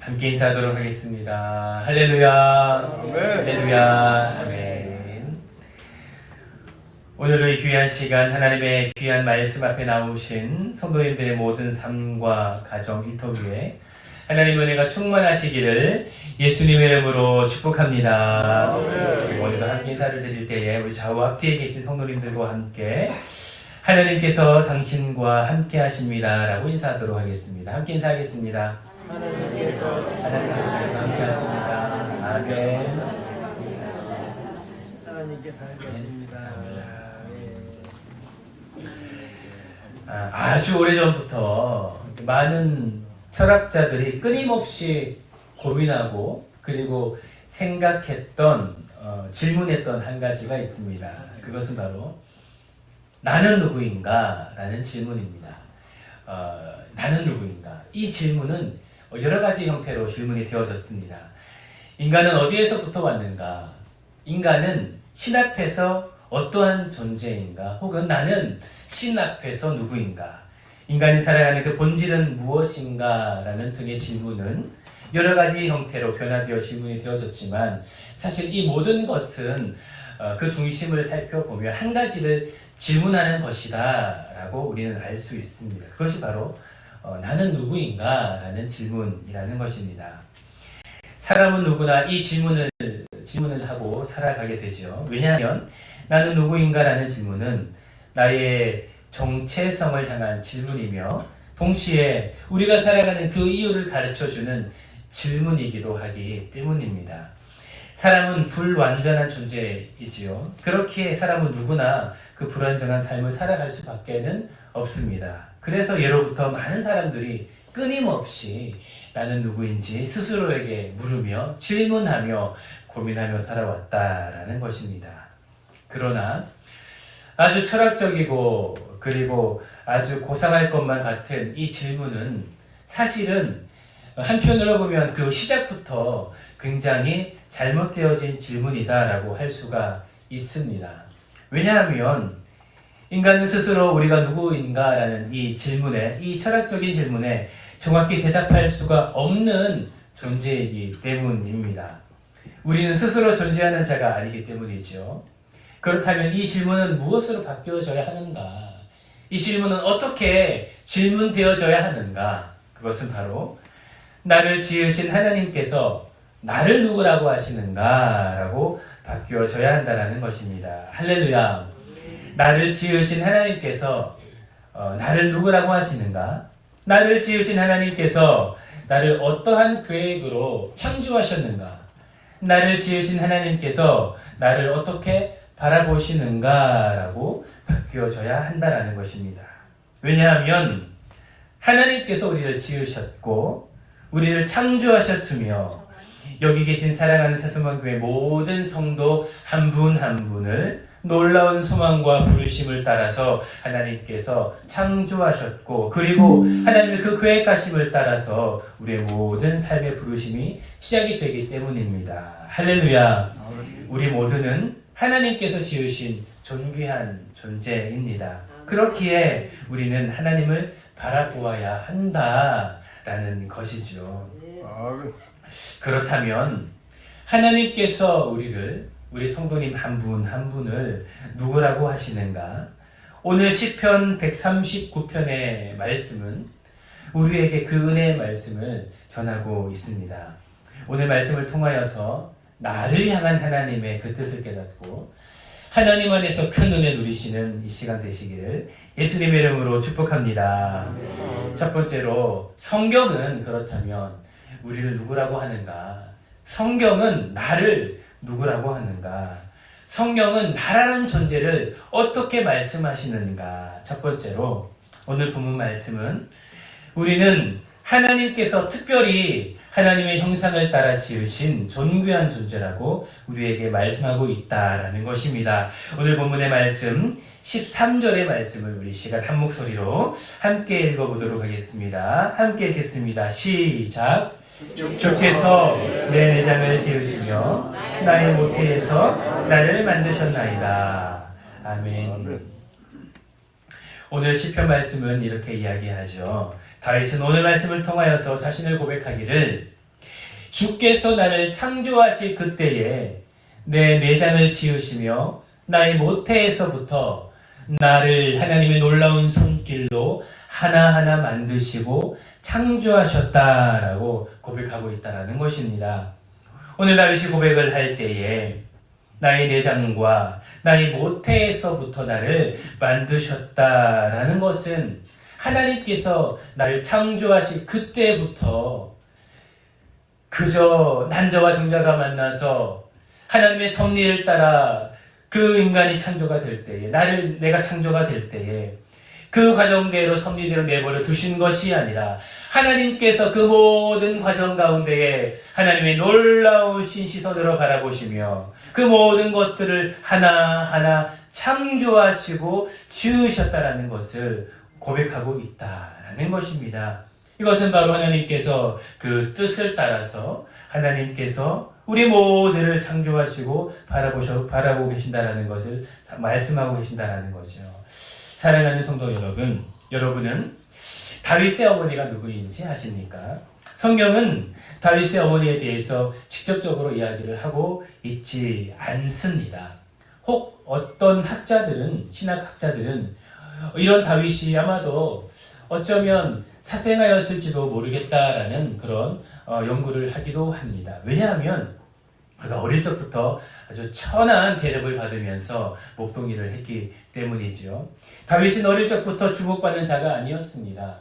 함께 인사하도록 하겠습니다. 할렐루야. 아멘. 할렐루야. 아멘. 오늘도 이 귀한 시간 하나님의 귀한 말씀 앞에 나오신 성도님들의 모든 삶과 가정 일터위에 하나님의 은혜가 충만하시기를 예수님의 이름으로 축복합니다. 아멘. 오늘도 함께 인사를 드릴 때에 우리 좌우 앞뒤에 계신 성도님들과 함께 하나님께서 당신과 함께 하십니다 라고 인사하도록 하겠습니다. 함께 인사하겠습니다. 하나님께서 함께 하십니다. 아멘. 하나님께서 하십니다. 아주 오래전부터 많은 철학자들이 끊임없이 고민하고 그리고 생각했던 질문했던 한 가지가 있습니다. 그것은 바로 나는 누구인가? 라는 질문입니다. 나는 누구인가? 이 질문은 여러 가지 형태로 질문이 되어졌습니다. 인간은 어디에서부터 왔는가? 인간은 신 앞에서 어떠한 존재인가? 혹은 나는 신 앞에서 누구인가? 인간이 살아가는 그 본질은 무엇인가? 라는 등의 질문은 여러 가지 형태로 변화되어 질문이 되어졌지만 사실 이 모든 것은 그 중심을 살펴보면 한 가지를 질문하는 것이다 라고 우리는 알 수 있습니다. 그것이 바로 나는 누구인가? 라는 질문이라는 것입니다. 사람은 누구나 이 질문을 하고 살아가게 되죠. 왜냐하면 나는 누구인가? 라는 질문은 나의 정체성을 향한 질문이며 동시에 우리가 살아가는 그 이유를 가르쳐주는 질문이기도 하기 때문입니다. 사람은 불완전한 존재이지요. 그렇기에 사람은 누구나 그 불완전한 삶을 살아갈 수밖에는 없습니다. 그래서 예로부터 많은 사람들이 끊임없이 나는 누구인지 스스로에게 물으며 질문하며 고민하며 살아왔다라는 것입니다. 그러나 아주 철학적이고 그리고 아주 고상할 것만 같은 이 질문은 사실은 한편으로 보면 그 시작부터 굉장히 잘못되어진 질문이다라고 할 수가 있습니다. 왜냐하면 인간은 스스로 우리가 누구인가라는 이 질문에, 이 철학적인 질문에 정확히 대답할 수가 없는 존재이기 때문입니다. 우리는 스스로 존재하는 자가 아니기 때문이죠. 그렇다면 이 질문은 무엇으로 바뀌어져야 하는가? 이 질문은 어떻게 질문되어져야 하는가? 그것은 바로 나를 지으신 하나님께서 나를 누구라고 하시는가? 라고 바뀌어져야 한다는 것입니다. 할렐루야. 나를 지으신 하나님께서 나를 누구라고 하시는가? 나를 지으신 하나님께서 나를 어떠한 계획으로 창조하셨는가? 나를 지으신 하나님께서 나를 어떻게 바라보시는가? 라고 바뀌어져야 한다는 것입니다. 왜냐하면 하나님께서 우리를 지으셨고 우리를 창조하셨으며 여기 계신 사랑하는 사슴원교회 모든 성도 한 분 한 분을 놀라운 소망과 부르심을 따라서 하나님께서 창조하셨고 그리고 하나님의 그 계획하심을 따라서 우리의 모든 삶의 부르심이 시작이 되기 때문입니다. 할렐루야. 우리 모두는 하나님께서 지으신 존귀한 존재입니다. 그렇기에 우리는 하나님을 바라보아야 한다라는 것이죠. 그렇다면 하나님께서 우리 성도님 한 분 한 분을 누구라고 하시는가? 오늘 시편 139편의 말씀은 우리에게 그 은혜의 말씀을 전하고 있습니다. 오늘 말씀을 통하여서 나를 향한 하나님의 그 뜻을 깨닫고 하나님 안에서 큰 은혜 누리시는 이 시간 되시기를 예수님의 이름으로 축복합니다. 첫 번째로 성경은 그렇다면 우리를 누구라고 하는가? 성경은 나를 누구라고 하는가? 성경은 나라는 존재를 어떻게 말씀하시는가? 첫 번째로 오늘 본문 말씀은 우리는 하나님께서 특별히 하나님의 형상을 따라 지으신 존귀한 존재라고 우리에게 말씀하고 있다라는 것입니다. 오늘 본문의 말씀 13절의 말씀을 우리 시간 한 목소리로 함께 읽어보도록 하겠습니다. 함께 읽겠습니다. 시작. 주께서 내 내장을 지으시며 나의 모태에서 나를 만드셨나이다. 아멘. 오늘 시편 말씀은 이렇게 이야기하죠. 다윗은 오늘 말씀을 통하여서 자신을 고백하기를 주께서 나를 창조하실 그때에 내 내장을 지으시며 나의 모태에서부터 나를 하나님의 놀라운 손길로 하나하나 만드시고 창조하셨다라고 고백하고 있다라는 것입니다. 오늘 다윗이 고백을 할 때에 나의 내장과 나의 모태에서부터 나를 만드셨다라는 것은 하나님께서 나를 창조하신 그때부터 그저 난저와 정자가 만나서 하나님의 섭리를 따라 그 인간이 창조가 될 때에 내가 창조가 될 때에 그 과정대로 섭리대로 내버려 두신 것이 아니라 하나님께서 그 모든 과정 가운데에 하나님의 놀라우신 시선으로 바라보시며 그 모든 것들을 하나하나 창조하시고 지으셨다라는 것을 고백하고 있다라는 것입니다. 이것은 바로 하나님께서 그 뜻을 따라서 하나님께서 우리 모두를 창조하시고 바라보고 계신다라는 것을 말씀하고 계신다라는 거죠. 사랑하는 성도 여러분, 여러분은 다윗의 어머니가 누구인지 아십니까? 성경은 다윗의 어머니에 대해서 직접적으로 이야기를 하고 있지 않습니다. 혹 어떤 신학학자들은 이런 다윗이 아마도 어쩌면 사생아였을지도 모르겠다라는 그런 연구를 하기도 합니다. 왜냐하면 그가 어릴 적부터 아주 천한 대접을 받으면서 목동이를 했기 때문이죠. 다윗은 어릴 적부터 주목받는 자가 아니었습니다.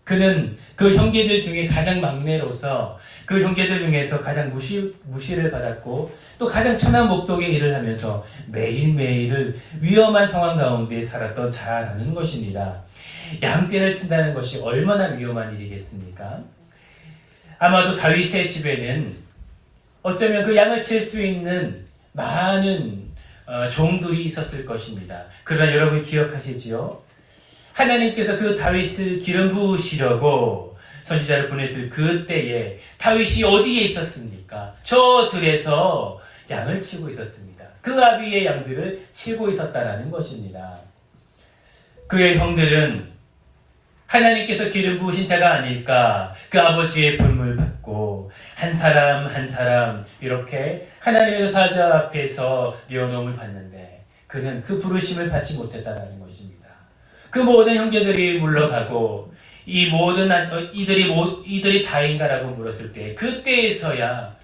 그는 그 형제들 중에 가장 막내로서 그 형제들 중에서 가장 무시를 받았고 또 가장 천한 목동의 일을 하면서 매일매일을 위험한 상황 가운데 살았던 자라는 것입니다. 양떼를 친다는 것이 얼마나 위험한 일이겠습니까? 아마도 다윗의 집에는 어쩌면 그 양을 칠 수 있는 많은 종들이 있었을 것입니다. 그러나 여러분 기억하시지요? 하나님께서 그 다윗을 기름 부으시려고 선지자를 보냈을 그때에 다윗이 어디에 있었습니까? 저 들에서 양을 치고 있었습니다. 그 아비의 양들을 치고 있었다라는 것입니다. 그의 형들은 하나님께서 기름 부으신 자가 아닐까 그 아버지의 부름을 받고 한 사람 한 사람 이렇게 하나님의 사자 앞에서 리어놓음을 받는데 그는 그 부르심을 받지 못했다는 것입니다. 그 모든 형제들이 물러가고 이 모든 이들이 다인가라고 물었을 때 그때에서야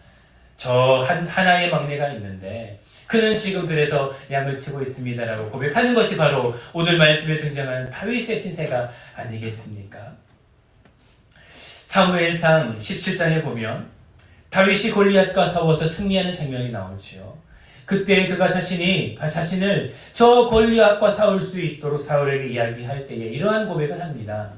저 하나의 막내가 있는데 그는 지금 들에서 양을 치고 있습니다라고 고백하는 것이 바로 오늘 말씀에 등장하는 다윗의 신세가 아니겠습니까? 사무엘상 17장에 보면 다윗이 골리앗과 싸워서 승리하는 장면이 나오지요. 그때 그가 자신을 저 골리앗과 싸울 수 있도록 사울에게 이야기할 때에 이러한 고백을 합니다.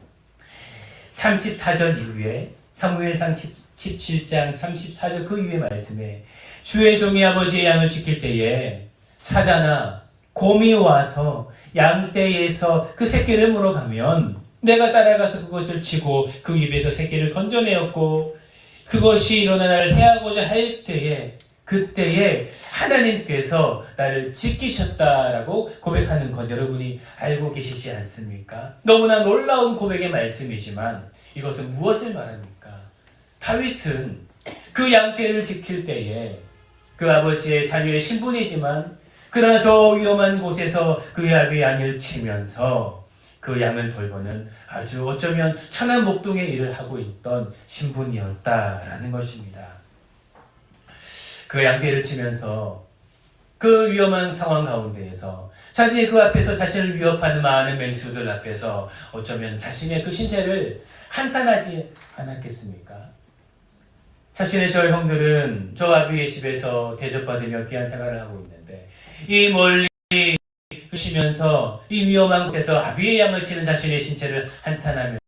34절 이후에 사무엘상 17장 34절 그 이후의 말씀에 주의 종이 아버지의 양을 지킬 때에 사자나 곰이 와서 양떼에서 그 새끼를 물어가면 내가 따라가서 그것을 치고 그 입에서 새끼를 건져내었고 그것이 일어나 나를 해하고자 할 때에 그때에 하나님께서 나를 지키셨다라고 고백하는 것 여러분이 알고 계시지 않습니까? 너무나 놀라운 고백의 말씀이지만 이것은 무엇을 말합니까? 다윗은 그 양떼를 지킬 때에 그 아버지의 자녀의 신분이지만 그러나 저 위험한 곳에서 그 아비의 양을 치면서 그 양을 돌보는 아주 어쩌면 천한 목동의 일을 하고 있던 신분이었다라는 것입니다. 그 양떼를 치면서 그 위험한 상황 가운데에서 자신이 그 앞에서 자신을 위협하는 많은 맹수들 앞에서 어쩌면 자신의 그 신세를 한탄하지 않았겠습니까? 자신의 저 형들은 저 아비의 집에서 대접받으며 귀한 생활을 하고 있는데 이 멀리 쉬면서 이 위험한 곳에서 아비의 양을 치는 자신의 신체를 한탄하면서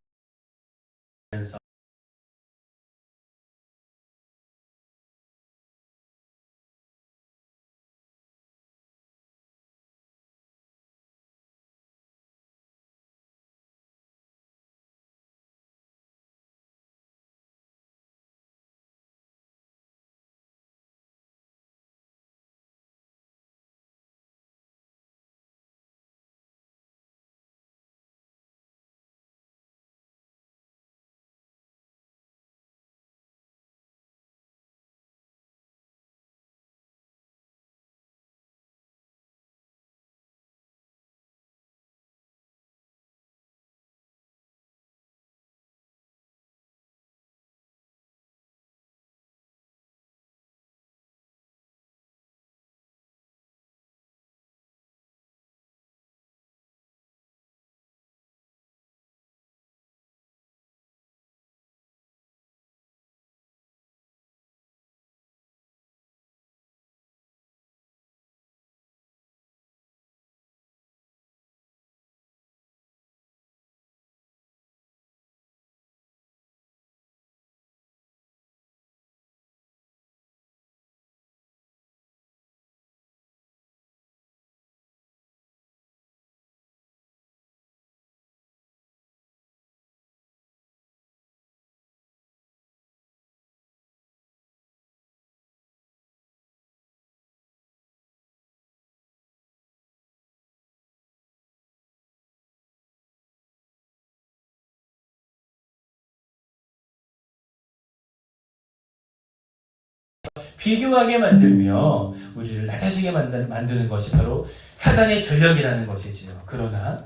비교하게 만들며 우리를 낮아지게 만드는 것이 바로 사단의 전력이라는 것이지요. 그러나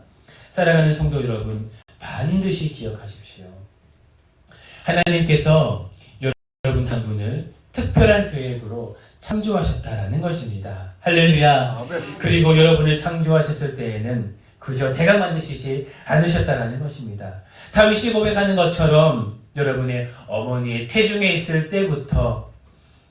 사랑하는 성도 여러분, 반드시 기억하십시오. 하나님께서 여러분 한 분을 특별한 계획으로 창조하셨다라는 것입니다. 할렐루야. 그리고 여러분을 창조하셨을 때에는 그저 대강 만드시지 않으셨다라는 것입니다. 다윗이 고백하는 것처럼 여러분의 어머니의 태중에 있을 때부터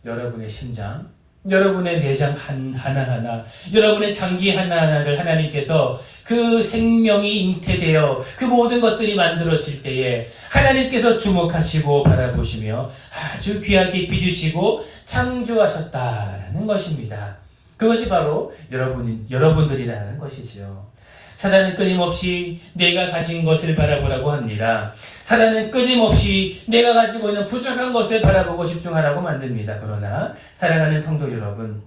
여러분의 심장, 여러분의 내장 하나하나, 여러분의 장기 하나하나를 하나님께서 그 생명이 잉태되어 그 모든 것들이 만들어질 때에 하나님께서 주목하시고 바라보시며 아주 귀하게 빚으시고 창조하셨다라는 것입니다. 그것이 바로 여러분들이라는 것이죠. 사단은 끊임없이 내가 가진 것을 바라보라고 합니다. 사단은 끊임없이 내가 가지고 있는 부족한 것을 바라보고 집중하라고 만듭니다. 그러나 사랑하는 성도 여러분,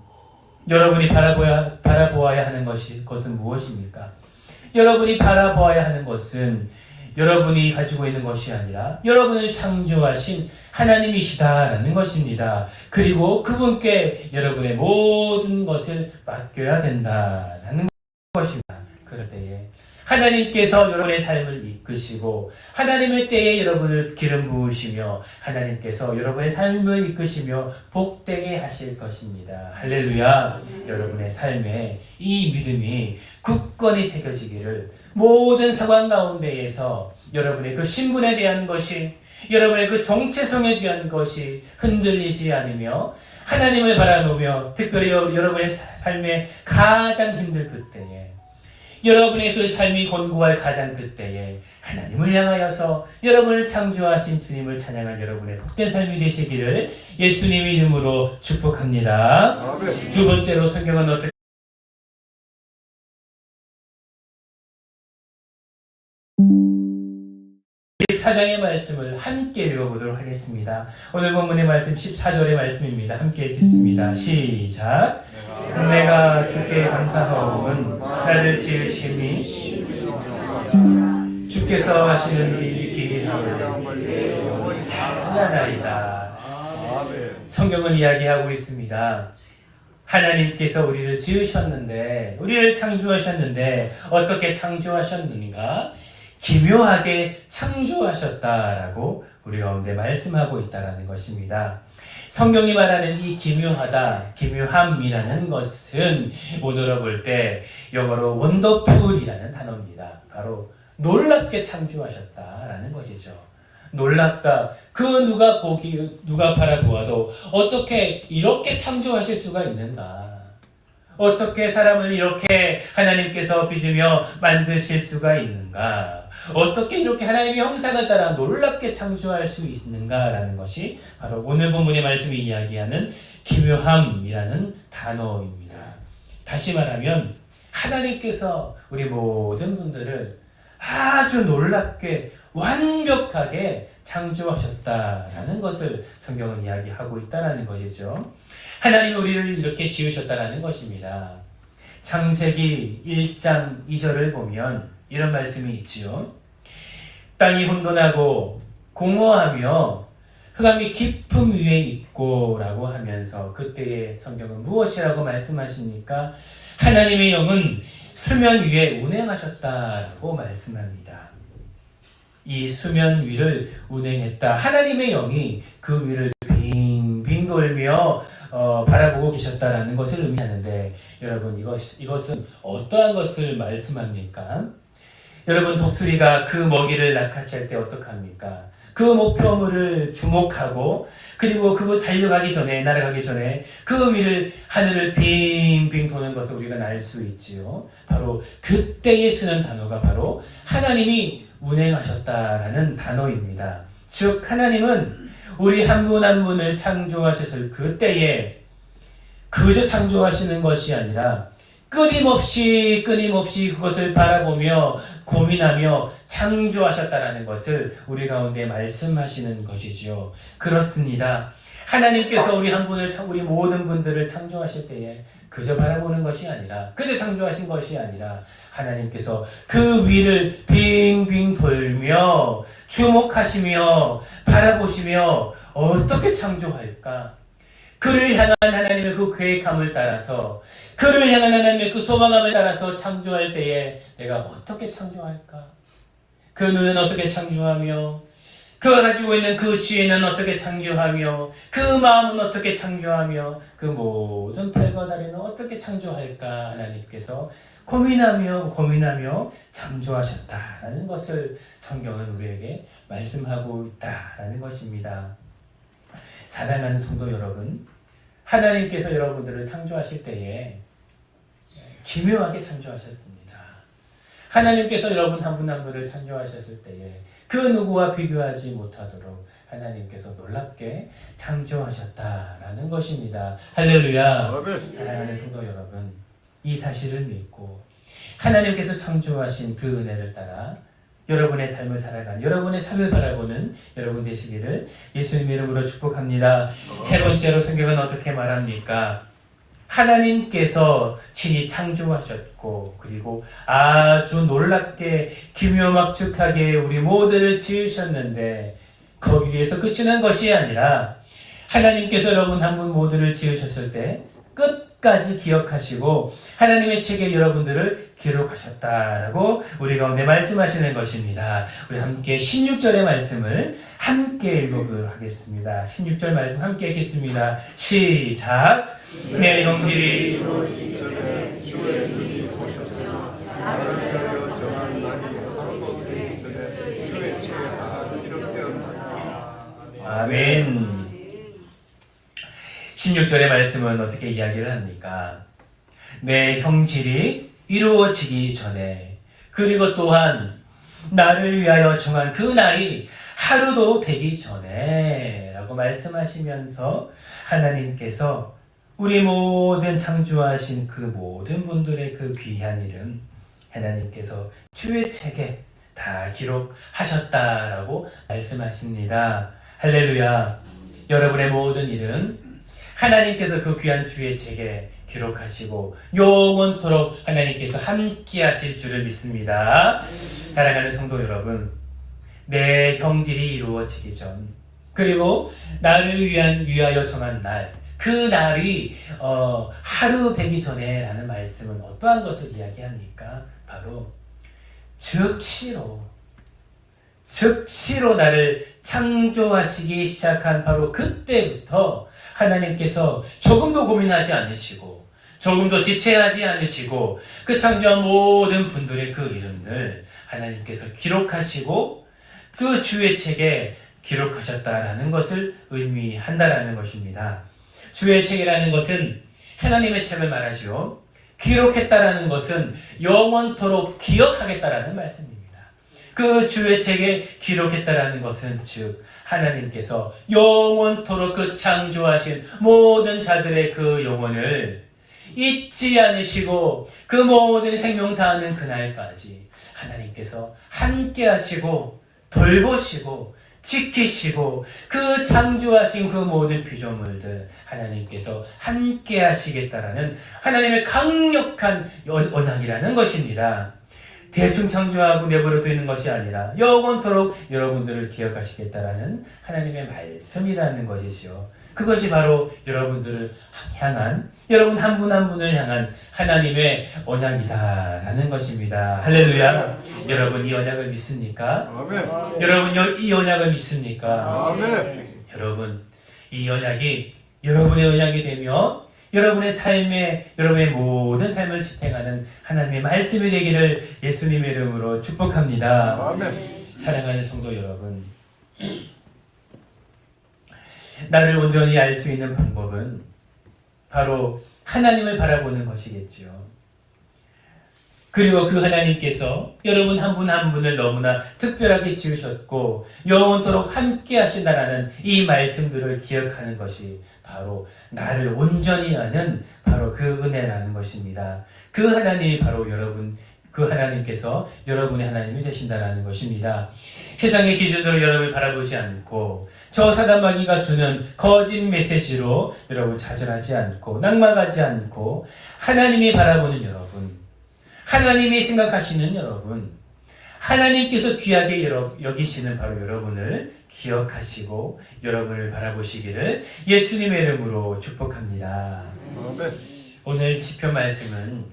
여러분이 바라보아야 하는 것은 무엇입니까? 여러분이 바라보아야 하는 것은 여러분이 가지고 있는 것이 아니라 여러분을 창조하신 하나님이시다라는 것입니다. 그리고 그분께 여러분의 모든 것을 맡겨야 된다라는 것입니다. 그럴 때에 하나님께서 여러분의 삶을 이끄시고 하나님의 때에 여러분을 기름 부으시며 하나님께서 여러분의 삶을 이끄시며 복되게 하실 것입니다. 할렐루야. 여러분의 삶에 이 믿음이 굳건히 새겨지기를, 모든 상황 가운데에서 여러분의 그 신분에 대한 것이, 여러분의 그 정체성에 대한 것이 흔들리지 않으며 하나님을 바라보며, 특별히 여러분의 삶에 가장 힘들 그때에, 여러분의 그 삶이 곤고할 가장 그때에 하나님을 향하여서 여러분을 창조하신 주님을 찬양한 여러분의 복된 삶이 되시기를 예수님의 이름으로 축복합니다. 아멘. 두 번째로 성경은 어떻게 14장의 말씀을 함께 읽어보도록 하겠습니다. 오늘 본문의 말씀 14절의 말씀입니다. 함께 읽겠습니다. 시작. 내가 주께 감사하오는 나를 지으심이 주께서 하시는 일이 기이하오니 영원히 찬란하리이다. 성경은 이야기하고 있습니다. 하나님께서 우리를 지으셨는데, 우리를 창조하셨는데 어떻게 창조하셨는가? 기묘하게 창조하셨다라고 우리 가운데 말씀하고 있다라는 것입니다. 성경이 말하는 이 기묘하다, 기묘함이라는 것은 오늘로 볼 때 영어로 원더풀이라는 단어입니다. 바로 놀랍게 창조하셨다라는 것이죠. 놀랍다. 누가 바라보아도 어떻게 이렇게 창조하실 수가 있는가? 어떻게 사람을 이렇게 하나님께서 빚으며 만드실 수가 있는가? 어떻게 이렇게 하나님의 형상을 따라 놀랍게 창조할 수 있는가라는 것이 바로 오늘 본문의 말씀이 이야기하는 기묘함이라는 단어입니다. 다시 말하면 하나님께서 우리 모든 분들을 아주 놀랍게 완벽하게 창조하셨다라는 것을 성경은 이야기하고 있다라는 것이죠. 하나님이 우리를 이렇게 지으셨다라는 것입니다. 창세기 1장 2절을 보면 이런 말씀이 있지요. 땅이 혼돈하고 공허하며 흑암이 깊음 위에 있고 라고 하면서, 그때의 성경은 무엇이라고 말씀하십니까? 하나님의 영은 수면 위에 운행하셨다라고 말씀합니다. 이 수면 위를 운행했다. 하나님의 영이 그 위를 빙빙 돌며 바라보고 계셨다라는 것을 의미하는데, 여러분 이것은 어떠한 것을 말씀합니까? 여러분, 독수리가 그 먹이를 낚아챌 때 어떡합니까? 그 목표물을 주목하고 그리고 그거 날아가기 전에 그 위를 하늘을 빙빙 도는 것을 우리가 알 수 있지요. 바로 그때에 쓰는 단어가 바로 하나님이 운행하셨다라는 단어입니다. 즉 하나님은 우리 한 분 한 분을 창조하셨을 그때에 그저 창조하시는 것이 아니라 끊임없이 그것을 바라보며 고민하며 창조하셨다라는 것을 우리 가운데 말씀하시는 것이죠. 그렇습니다. 하나님께서 우리 모든 분들을 창조하실 때에 그저 바라보는 것이 아니라, 그저 창조하신 것이 아니라 하나님께서 그 위를 빙빙 돌며 주목하시며 바라보시며 어떻게 창조할까? 그를 향한 하나님의 그 계획함을 따라서, 그를 향한 하나님의 그 소망함을 따라서 창조할 때에 내가 어떻게 창조할까? 그 눈은 어떻게 창조하며, 그가 가지고 있는 그 지혜는 어떻게 창조하며, 그 마음은 어떻게 창조하며, 그 모든 팔과 다리는 어떻게 창조할까? 하나님께서 고민하며 창조하셨다라는 것을 성경은 우리에게 말씀하고 있다라는 것입니다. 사랑하는 성도 여러분, 하나님께서 여러분들을 창조하실 때에 기묘하게 창조하셨습니다. 하나님께서 여러분 한 분 한 분을 창조하셨을 때에 그 누구와 비교하지 못하도록 하나님께서 놀랍게 창조하셨다라는 것입니다. 할렐루야. 사랑하는 성도 여러분, 이 사실을 믿고 하나님께서 창조하신 그 은혜를 따라 여러분의 삶을 살아가는, 여러분의 삶을 바라보는 여러분 되시기를 예수님의 이름으로 축복합니다. 세 번째로 성경은 어떻게 말합니까? 하나님께서 친히 창조하셨고, 그리고 아주 놀랍게 기묘막측하게 우리 모두를 지으셨는데, 거기에서 끝이는 것이 아니라 하나님께서 여러분 한 분 모두를 지으셨을 때 끝까지 기억하시고 하나님의 책에 여러분들을 기록하셨다라고 우리 가운데 말씀하시는 것입니다. 우리 함께 16절의 말씀을 함께 읽어보도록 하겠습니다. 16절 말씀 함께 읽겠습니다. 시작. 내 형질이 이루어지기 전에 주의 눈이 보셨으나 나를 베어 정한 날이 이루어지기 전에 주의 책에 다 기록되었다. 아멘. 16절의 말씀은 어떻게 이야기를 합니까? 내 형질이 이루어지기 전에, 그리고 또한 나를 위하여 정한 그 날이 하루도 되기 전에 라고 말씀하시면서 하나님께서 우리 모든 창조하신 그 모든 분들의 그 귀한 이름 하나님께서 주의 책에 다 기록하셨다라고 말씀하십니다. 할렐루야. 여러분의 모든 일은 하나님께서 그 귀한 주의 책에 기록하시고 영원토록 하나님께서 함께 하실 줄을 믿습니다. 사랑하는 성도 여러분, 내 형질이 이루어지기 전, 그리고 나를 위하여 정한 날, 그 날이 하루 되기 전에 라는 말씀은 어떠한 것을 이야기합니까? 바로 즉시로 나를 창조하시기 시작한 바로 그때부터 하나님께서 조금도 고민하지 않으시고 조금도 지체하지 않으시고 그 창조한 모든 분들의 그 이름을 하나님께서 기록하시고 그 주의 책에 기록하셨다라는 것을 의미한다라는 것입니다. 주의 책이라는 것은 하나님의 책을 말하죠. 기록했다라는 것은 영원토록 기억하겠다라는 말씀입니다. 그 주의 책에 기록했다라는 것은 즉 하나님께서 영원토록 그 창조하신 모든 자들의 그 영혼을 잊지 않으시고 그 모든 생명 다하는 그날까지 하나님께서 함께 하시고 돌보시고 지키시고 그 창조하신 그 모든 피조물들 하나님께서 함께 하시겠다라는 하나님의 강력한 언약이라는 것입니다. 대충 창조하고 내버려 두는 것이 아니라 영원토록 여러분들을 기억하시겠다라는 하나님의 말씀이라는 것이죠. 그것이 바로 여러분들을 향한, 여러분 한 분 한 분을 향한 하나님의 언약이다라는 것입니다. 할렐루야. 여러분 이 언약을 믿습니까? 아멘. 여러분 이 언약을 믿습니까? 아멘. 여러분 이 언약이 여러분의 언약이 되며 여러분의 삶에, 여러분의 모든 삶을 지탱하는 하나님의 말씀이 되기를 예수님의 이름으로 축복합니다. 아멘. 사랑하는 성도 여러분, 나를 온전히 알 수 있는 방법은 바로 하나님을 바라보는 것이겠지요. 그리고 그 하나님께서 여러분 한 분 한 분을 너무나 특별하게 지으셨고 영원토록 함께 하신다라는 이 말씀들을 기억하는 것이 바로 나를 온전히 아는 바로 그 은혜라는 것입니다. 그 하나님이 바로 여러분, 그 하나님께서 여러분의 하나님이 되신다라는 것입니다. 세상의 기준으로 여러분을 바라보지 않고 저 사단마귀가 주는 거짓 메시지로 여러분 좌절하지 않고 낙망하지 않고 하나님이 바라보는 여러분, 하나님이 생각하시는 여러분, 하나님께서 귀하게 여기시는 바로 여러분을 기억하시고 여러분을 바라보시기를 예수님의 이름으로 축복합니다. 아멘. 오늘 시편 말씀은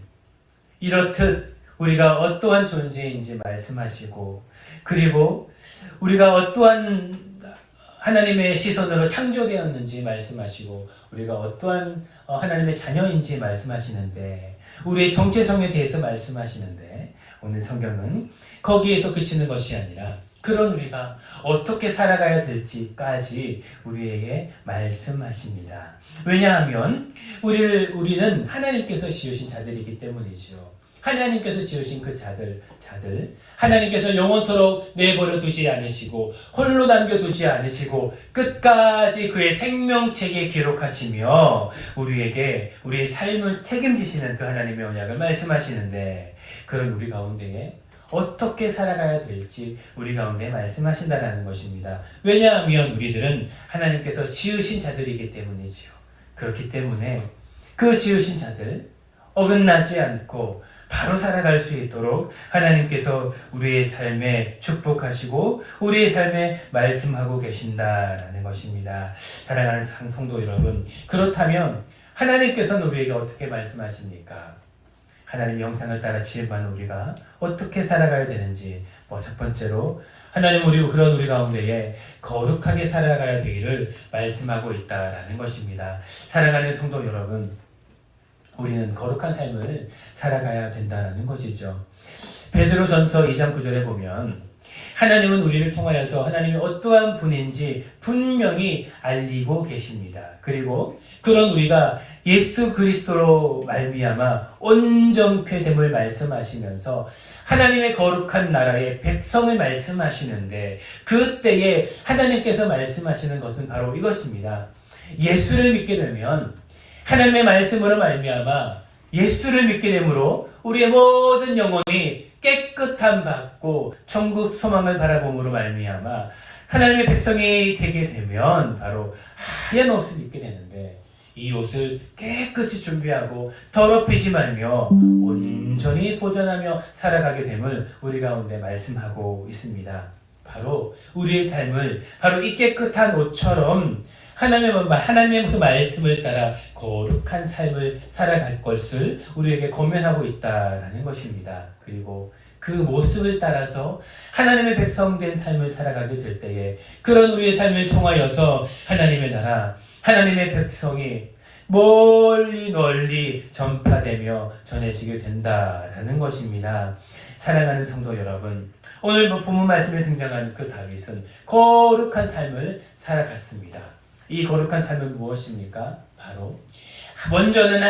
이렇듯 우리가 어떠한 존재인지 말씀하시고, 그리고 우리가 어떠한 하나님의 시선으로 창조되었는지 말씀하시고, 우리가 어떠한 하나님의 자녀인지 말씀하시는데, 우리의 정체성에 대해서 말씀하시는데, 오늘 성경은 거기에서 그치는 것이 아니라 그런 우리가 어떻게 살아가야 될지까지 우리에게 말씀하십니다. 왜냐하면 우리는 하나님께서 지으신 자들이기 때문이죠. 하나님께서 지으신 그 자들, 하나님께서 영원토록 내버려 두지 않으시고 홀로 남겨두지 않으시고 끝까지 그의 생명책에 기록하시며 우리에게 우리의 삶을 책임지시는 그 하나님의 언약을 말씀하시는데, 그런 우리 가운데에 어떻게 살아가야 될지 우리 가운데 말씀하신다는 것입니다. 왜냐하면 우리들은 하나님께서 지으신 자들이기 때문이지요. 그렇기 때문에 그 지으신 자들 어긋나지 않고 바로 살아갈 수 있도록 하나님께서 우리의 삶에 축복하시고 우리의 삶에 말씀하고 계신다라는 것입니다. 사랑하는 성도 여러분, 그렇다면 하나님께서는 우리에게 어떻게 말씀하십니까? 하나님의 형상을 따라 지음받은 우리가 어떻게 살아가야 되는지, 첫 번째로 하나님 그런 우리 가운데에 거룩하게 살아가야 되기를 말씀하고 있다라는 것입니다. 사랑하는 성도 여러분, 우리는 거룩한 삶을 살아가야 된다는 것이죠. 베드로전서 2장 9절에 보면 하나님은 우리를 통하여서 하나님이 어떠한 분인지 분명히 알리고 계십니다. 그리고 그런 우리가 예수 그리스도로 말미암아 온전케 됨을 말씀하시면서 하나님의 거룩한 나라의 백성을 말씀하시는데, 그때에 하나님께서 말씀하시는 것은 바로 이것입니다. 예수를 믿게 되면 하나님의 말씀으로 말미암아 예수를 믿게 되므로 우리의 모든 영혼이 깨끗함 받고 천국 소망을 바라봄으로 말미암아 하나님의 백성이 되게 되면 바로 하얀 옷을 입게 되는데, 이 옷을 깨끗이 준비하고 더럽히지 말며 온전히 보존하며 살아가게 됨을 우리 가운데 말씀하고 있습니다. 바로 우리의 삶을 바로 이 깨끗한 옷처럼 하나님의 그 말씀을 따라 거룩한 삶을 살아갈 것을 우리에게 권면하고 있다라는 것입니다. 그리고 그 모습을 따라서 하나님의 백성된 삶을 살아가게 될 때에 그런 우리의 삶을 통하여서 하나님의 나라, 하나님의 백성이 멀리 널리 전파되며 전해지게 된다라는 것입니다. 사랑하는 성도 여러분, 오늘 본문 말씀에 등장하는 그 다윗은 거룩한 삶을 살아갔습니다. 이 거룩한 삶은 무엇입니까? 바로 먼저는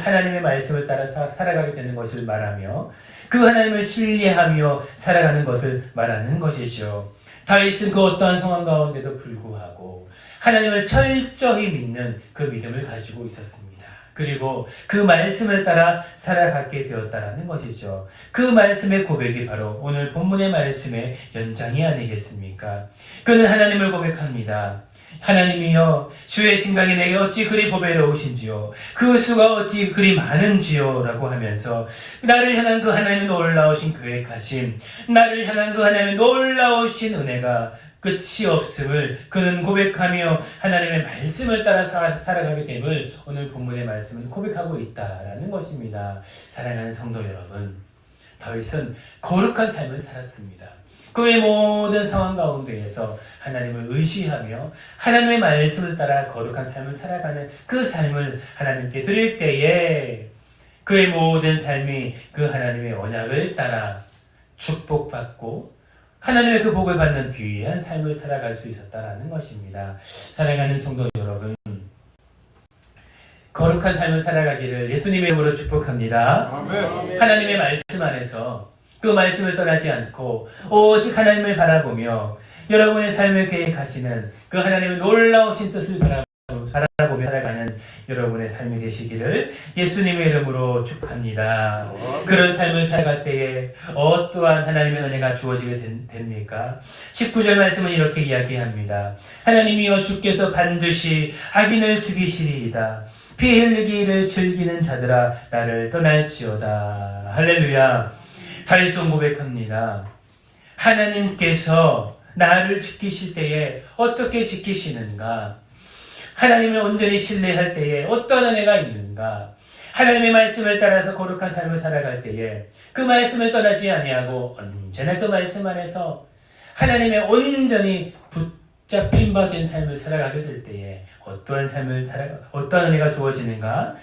하나님의 말씀을 따라 살아가게 되는 것을 말하며 그 하나님을 신뢰하며 살아가는 것을 말하는 것이죠. 다윗은 그 어떠한 상황 가운데도 불구하고 하나님을 철저히 믿는 그 믿음을 가지고 있었습니다. 그리고 그 말씀을 따라 살아가게 되었다라는 것이죠. 그 말씀의 고백이 바로 오늘 본문의 말씀의 연장이 아니겠습니까? 그는 하나님을 고백합니다. 하나님이여, 주의 생각이 내게 어찌 그리 보배로우신지요, 그 수가 어찌 그리 많은지요 라고 하면서 나를 향한 그 하나님의 놀라우신 계획하심, 나를 향한 그 하나님의 놀라우신 은혜가 끝이 없음을 그는 고백하며 하나님의 말씀을 따라 살아가게 됨을 오늘 본문의 말씀은 고백하고 있다라는 것입니다. 사랑하는 성도 여러분, 다윗은 거룩한 삶을 살았습니다. 그의 모든 상황 가운데에서 하나님을 의지하며 하나님의 말씀을 따라 거룩한 삶을 살아가는 그 삶을 하나님께 드릴 때에 그의 모든 삶이 그 하나님의 언약을 따라 축복받고 하나님의 그 복을 받는 귀한 삶을 살아갈 수 있었다라는 것입니다. 사랑하는 성도 여러분, 거룩한 삶을 살아가기를 예수님의 이름으로 축복합니다. 아멘. 하나님의 말씀 안에서 그 말씀을 떠나지 않고 오직 하나님을 바라보며 여러분의 삶을 계획하시는 그 하나님의 놀라우신 뜻을 바라보며 살아가는 여러분의 삶이 되시기를 예수님의 이름으로 축복합니다. 그런 삶을 살아갈 때에 어떠한 하나님의 은혜가 주어지게 됩니까? 19절 말씀은 이렇게 이야기합니다. 하나님이여, 주께서 반드시 악인을 죽이시리이다. 피 흘리기를 즐기는 자들아 나를 떠날지어다. 할렐루야. 다윗은 고백합니다. 하나님께서 나를 지키실 때에 어떻게 지키시는가? 하나님을 온전히 신뢰할 때에 어떤 은혜가 있는가? 하나님의 말씀을 따라서 거룩한 삶을 살아갈 때에 그 말씀을 떠나지 아니하고 언제나 그 말씀 안에서 하나님의 온전히 붙잡힌 바 된 삶을 살아가게 될 때에 어떤 은혜가 주어지는가?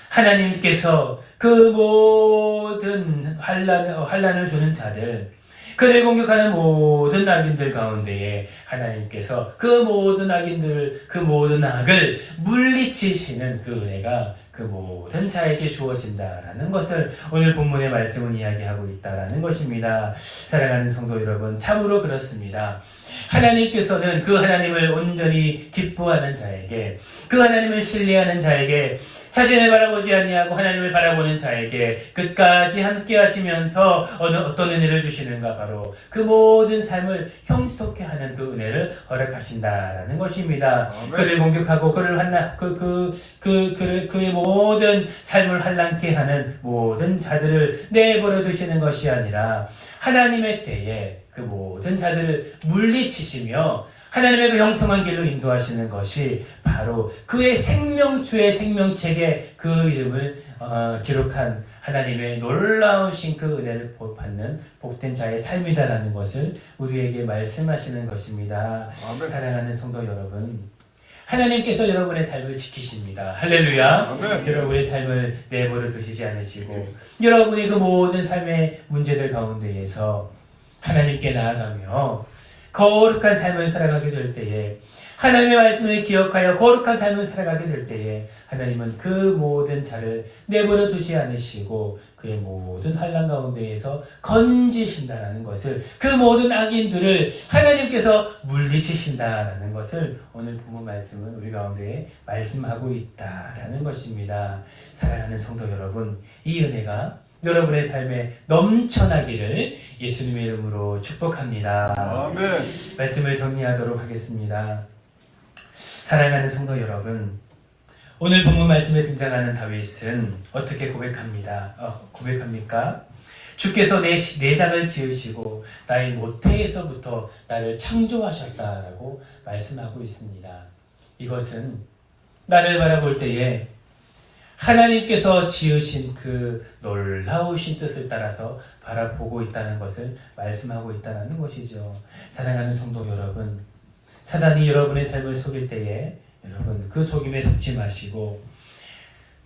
하나님께서 그 모든 환난을 주는 자들, 그를 공격하는 모든 악인들 가운데에 하나님께서 그 모든 악인들, 그 모든 악을 물리치시는 그 은혜가 그 모든 자에게 주어진다라는 것을 오늘 본문의 말씀은 이야기하고 있다라는 것입니다. 사랑하는 성도 여러분, 참으로 그렇습니다. 하나님께서는 그 하나님을 온전히 기뻐하는 자에게, 그 하나님을 신뢰하는 자에게, 자신을 바라보지 아니하고 하나님을 바라보는 자에게 끝까지 함께 하시면서 어떤 은혜를 주시는가? 바로 그 모든 삶을 형통케 하는 그 은혜를 허락하신다라는 것입니다. 아멘. 그를 공격하고 그를 그의 모든 삶을 환난케 하는 모든 자들을 내버려 두시는 것이 아니라 하나님의 때에 그 모든 자들을 물리치시며 하나님의 그 형통한 길로 인도하시는 것이 바로 그의 주의 생명책에 그 이름을 기록한 하나님의 놀라우신 그 은혜를 받는 복된 자의 삶이다라는 것을 우리에게 말씀하시는 것입니다. 아멘. 사랑하는 성도 여러분, 하나님께서 여러분의 삶을 지키십니다. 할렐루야. 아멘. 여러분의 삶을 내버려 두시지 않으시고 여러분이 그 모든 삶의 문제들 가운데에서 하나님께 나아가며 거룩한 삶을 살아가게 될 때에, 하나님의 말씀을 기억하여 거룩한 삶을 살아가게 될 때에 하나님은 그 모든 자를 내버려 두지 않으시고 그의 모든 환난 가운데에서 건지신다라는 것을, 그 모든 악인들을 하나님께서 물리치신다라는 것을 오늘 본문 말씀은 우리 가운데에 말씀하고 있다라는 것입니다. 사랑하는 성도 여러분, 이 은혜가 여러분의 삶에 넘쳐나기를 예수님의 이름으로 축복합니다. 아멘. 말씀을 정리하도록 하겠습니다. 사랑하는 성도 여러분, 오늘 본문 말씀에 등장하는 다윗은 어떻게 고백합니까? 주께서 내 내장을 지으시고 나의 모태에서부터 나를 창조하셨다라고 말씀하고 있습니다. 이것은 나를 바라볼 때에 하나님께서 지으신 그 놀라우신 뜻을 따라서 바라보고 있다는 것을 말씀하고 있다는 것이죠. 사랑하는 성도 여러분, 사단이 여러분의 삶을 속일 때에 여러분 그 속임에 속지 마시고,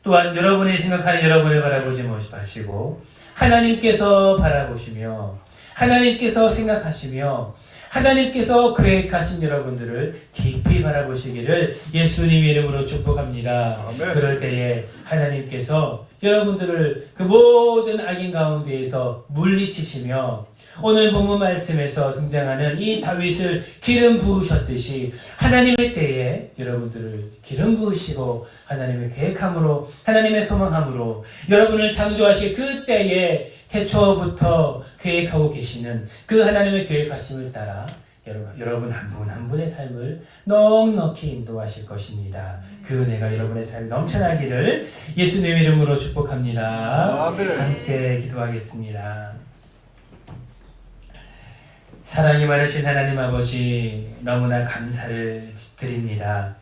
또한 여러분이 생각하는 여러분을 바라보지 마시고 하나님께서 바라보시며 하나님께서 생각하시며 하나님께서 계획하신 여러분들을 깊이 바라보시기를 예수님 이름으로 축복합니다. 아멘. 그럴 때에 하나님께서 여러분들을 그 모든 악인 가운데에서 물리치시며 오늘 본문 말씀에서 등장하는 이 다윗을 기름 부으셨듯이 하나님의 때에 여러분들을 기름 부으시고 하나님의 계획함으로, 하나님의 소망함으로 여러분을 창조하실 그 때에 태초부터 계획하고 계시는 그 하나님의 계획하심을 따라 여러분 한 분 한 분의 삶을 넉넉히 인도하실 것입니다. 그 은혜가 여러분의 삶에 넘쳐나기를 예수님 이름으로 축복합니다. 아멘. 함께 기도하겠습니다. 사랑이 많으신 하나님 아버지, 너무나 감사를 드립니다.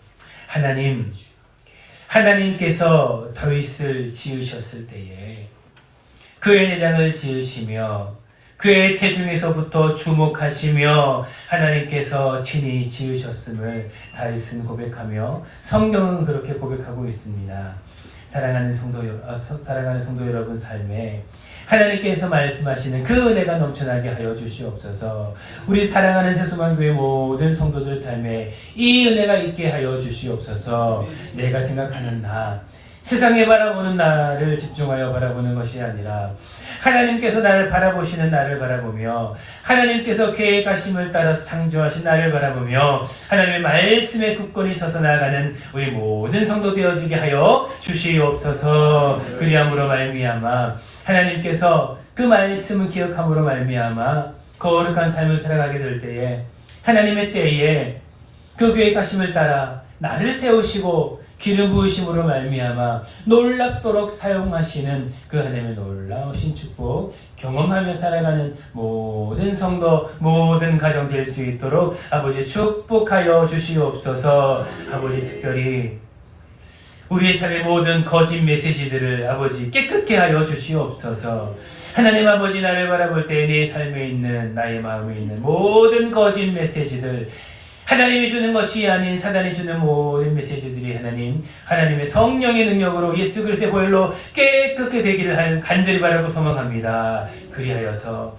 하나님께서 다윗을 지으셨을 때에 그의 내장을 지으시며 그의 태중에서부터 주목하시며 하나님께서 친히 지으셨음을 다윗은 고백하며 성경은 그렇게 고백하고 있습니다. 사랑하는 성도 여러분 삶에 하나님께서 말씀하시는 그 은혜가 넘쳐나게 하여 주시옵소서. 우리 사랑하는 새소망교회 모든 성도들 삶에 이 은혜가 있게 하여 주시옵소서. 내가 생각하는 세상에 바라보는 나를 집중하여 바라보는 것이 아니라 하나님께서 나를 바라보시는 나를 바라보며 하나님께서 계획하심을 따라서 창조하신 나를 바라보며 하나님의 말씀에 굳건히 서서 나아가는 우리 모든 성도 되어지게 하여 주시옵소서. 그리함으로 말미암아 하나님께서 그 말씀을 기억함으로 말미암아 거룩한 삶을 살아가게 될 때에 하나님의 때에 그 계획하심을 따라 나를 세우시고 기름 부으심으로 말미암아 놀랍도록 사용하시는 그 하나님의 놀라우신 축복 경험하며 살아가는 모든 성도, 모든 가정 될 수 있도록 아버지 축복하여 주시옵소서. 아버지 특별히 우리의 삶의 모든 거짓 메시지들을 아버지 깨끗게 하여 주시옵소서. 하나님 아버지, 나를 바라볼 때 내 삶에 있는, 나의 마음에 있는 모든 거짓 메시지들, 하나님이 주는 것이 아닌 사단이 주는 모든 메시지들이 하나님의 성령의 능력으로 예수 그리스도의 보혈로 깨끗게 되기를 간절히 바라고 소망합니다. 그리하여서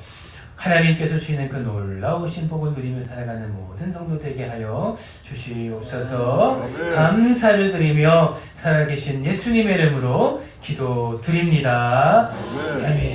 하나님께서 주시는 그 놀라우신 복을 누리며 살아가는 모든 성도 되게 하여 주시옵소서. 감사를 드리며 살아계신 예수님의 이름으로 기도드립니다. 아멘.